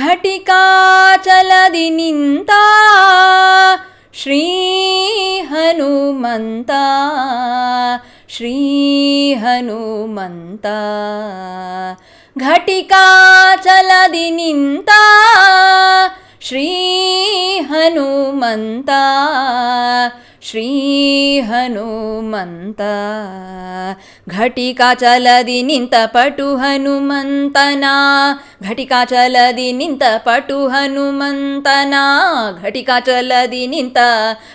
ಘಟಿಕಾಚಲದಿ ನಿಂತ ಶ್ರೀ ಹನುಮಂತ ಶ್ರೀ ಹನುಮಂತ. ಘಟಿಕಾಚಲದಿ ನಿಂತ ಶ್ರೀ ಹನುಮಂತ ಶ್ರೀ ಹನುಮಂತ. ಘಟಿಕಾಚಲದಿ ನಿಂತ ಪಟು ಹನುಮಂತನ ಘಟಿಕಾಚಲದಿ ನಿಂತ ಪಟು ಹನುಮಂತನ ಘಟಿಕಾಚಲದಿ ನಿಂತ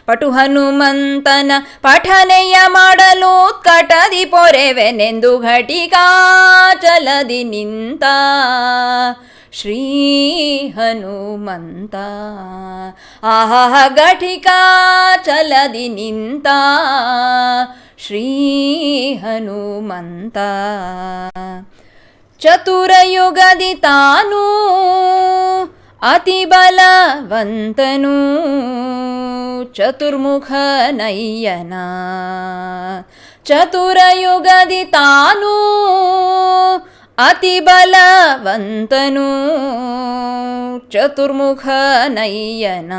ಪಟು ಹನುಮಂತನ ಪಠನೆಯ ಮಾಡಲು ಕಟದಿ ಪೊರೆವೆನೆಂದು ಘಟಿಕಾಚಲದಿ ನಿಂತ ಶ್ರೀ ಹನುಮಂತ. ಆಹ ಘಟಿಕಾಚಲದಿ ನಿಂತ ಶ್ರೀ ಹನುಮಂತ. ಚತುರಯುಗದಿ ತಾನು ಅತಿ ಬಲವಂತನು ಚತುರ್ಮುಖನಯ್ಯನ. ಚತುರಯುಗದಿ ತಾನು ಅತಿ ಬಲವಂತನು ಚತುರ್ಮುಖನಯ್ಯನ.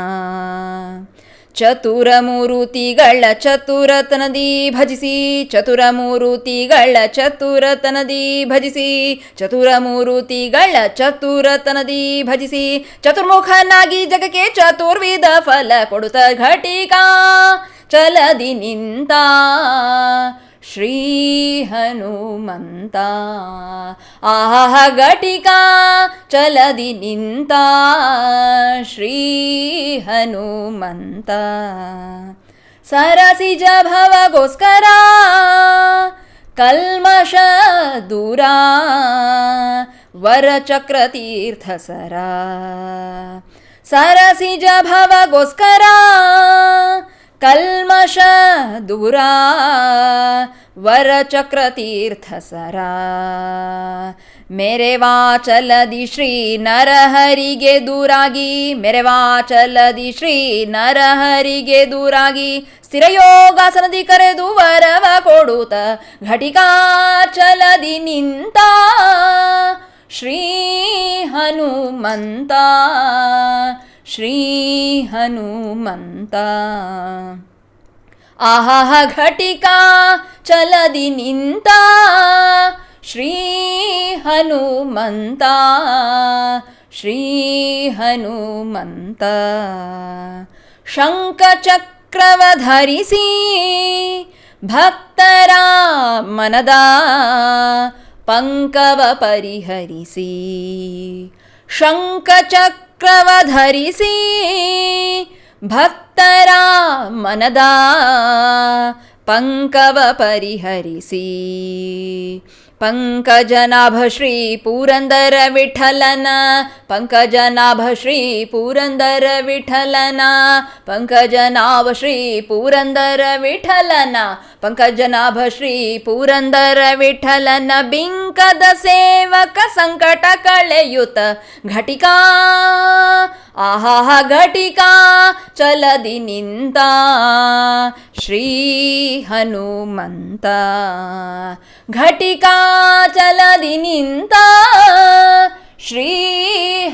ಚತುರಮೂರುತಿಗಳ ಚತುರತನದಿ ಭಜಿಸಿ ಚತುರಮೂರುತಿಗಳ ಚತುರತನದಿ ಭಜಿಸಿ ಚತುರಮೂರುತಿಗಳ ಚತುರತನದಿ ಭಜಿಸಿ ಚತುರ್ಮುಖನಾಗಿ ಜಗಕ್ಕೆ ಚತುರ್ವಿಧ ಫಲ ಕೊಡುತ್ತ ಘಟಿಕಾ ಚಲದಿ ನಿಂತ ಶ್ರೀ ಹನುಮಂತ. ಆಹ ಘಟಿಕಾ ಚಲದಿ ನಿಂತ ಶ್ರೀ ಹನುಮಂತ. ಸರಸಿಜ ಭವಗೋಸ್ಕರ ಕಲ್ಮಷ ದೂರ ವರಚಕ್ರತೀರ್ಥ ಸರ. ಸರಸಿಜ ಭವಗೋಸ್ಕರ ಕಲ್ಮಷ ದೂರ ವರಚಕ್ರತೀರ್ಥ ಸರ. ಮೆರೆವಾಚಲದಿ ಶ್ರೀ ನರಹರಿಗೆ ದೂರಾಗಿ ಮೆರೆವಾಚಲದಿ ಶ್ರೀ ನರಹರಿಗೆ ದೂರಾಗಿ ಸ್ಥಿರಯೋಗಾಸನದಿ ಕರೆದು ವರವ ಕೊಡುತ್ತ ಘಟಿಕಾಚಲದಿ ನಿಂತ ಶ್ರೀ ಹನುಮಂತ ಶ್ರೀ ಹನುಮಂತ. ಆಹ ಘಟಿಕಾ ಚಲದಿ ನಿಂತ ಶ್ರೀ ಹನುಮಂತ ಶ್ರೀ ಹನುಮಂತ. ಶಂಖಚಕ್ರವ ಧರಿಸಿ ಭಕ್ತರ ಮನದ ಪಂಕವ ಪರಿಹರಿಸಿ. ಶಂಖಚಕ್ರವ ಧರಿಸಿ ಭಕ್ತರ ಮನದ ಪಂಕವ ಪರಿಹರಿಸಿ. ಪಂಕಜನಾಭ ಶ್ರೀ ಪುರಂದರ ವಿಠಲನ ಪಂಕಜನಾಭ ಶ್ರೀ ಪುರಂದರ ವಿಠಲನ ಪಂಕಜನಾಭ ಶ್ರೀ ಪುರಂದರ ವಿಠಲನ ಪಂಕಜನಾಭ ಶ್ರೀ ಪುರಂದರ ವಿಠಲನ. ಬಿಂಕದ ಸೇವಕ ಸಂಕಟ ಕಳೆಯುತ ಘಟಿಕಾ ಆಹ ಘಟಿಕಾ ಚಲದಿ ನಿಂತ ಶ್ರೀ ಹನುಮಂತ. ಘಟಿಕಾ ಚಲದಿ ನಿಂತ ಶ್ರೀ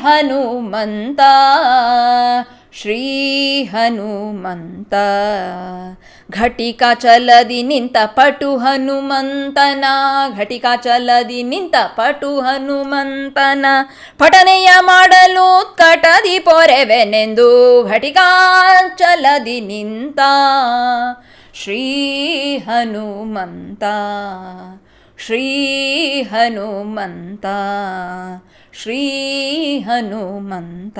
ಹನುಮಂತ ಶ್ರೀ ಹನುಮಂತ. ಘಟಿಕಾ ಚಲದಿ ನಿಂತ ಪಟು ಹನುಮಂತನ ಘಟಿಕಾ ಚಲದಿ ನಿಂತ ಪಟು ಹನುಮಂತನ ಪಠನೆಯ ಮಾಡಲು ಕಟದಿ ಪೊರೆವೆನೆಂದು ಘಟಿಕಾ ಚಲದಿ ನಿಂತ ಶ್ರೀ ಹನುಮಂತ ಶ್ರೀ ಹನುಮಂತ ಶ್ರೀ ಹನುಮಂತ.